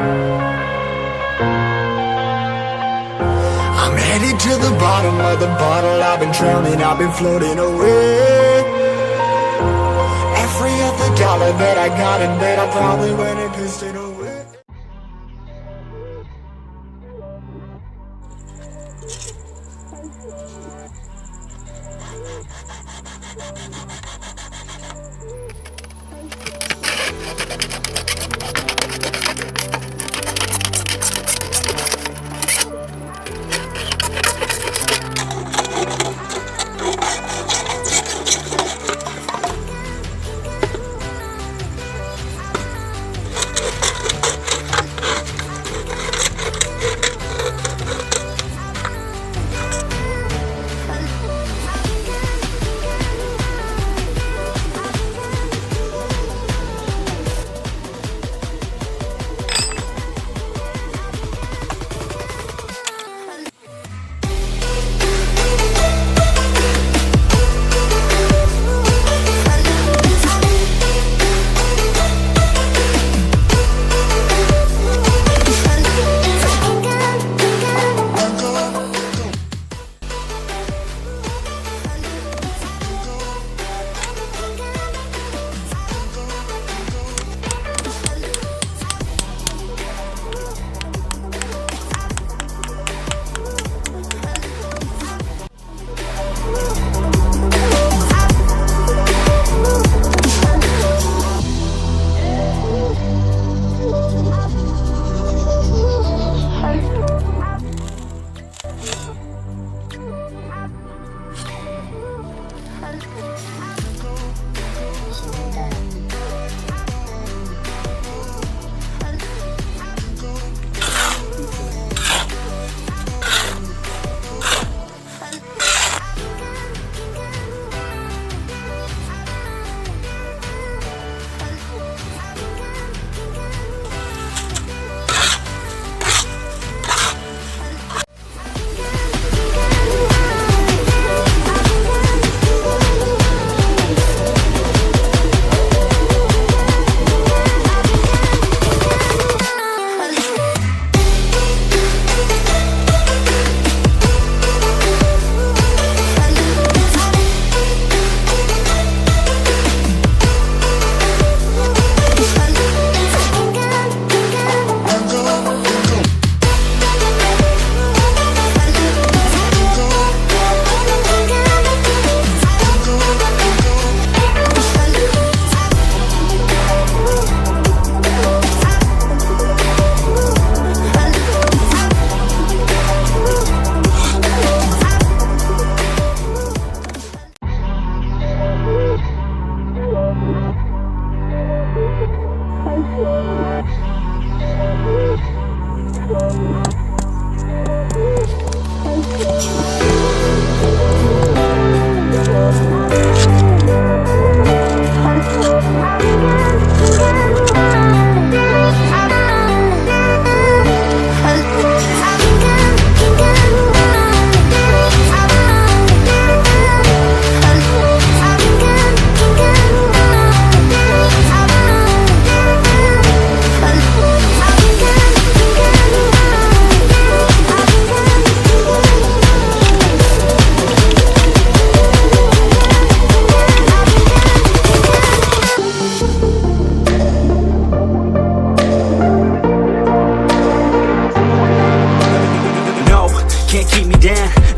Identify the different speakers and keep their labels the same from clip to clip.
Speaker 1: I'm headed to the bottom of the bottle. I've been drowning, I've been floating away. Every other dollar that I got in bed, I probably went and pissed it away.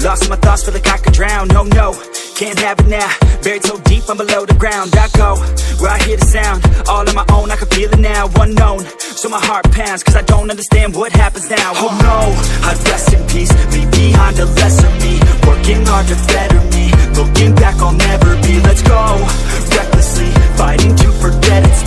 Speaker 2: Lost my thoughts, feel like I could drown. No, no, can't have it now. Buried so deep, I'm below the ground. I go where I hear the sound, all on my own, I can feel it now. Unknown, so my heart pounds, cause I don't understand what happens now. Oh no, I'd rest in peace, leave behind a lesser me. Working hard to better me, looking back I'll never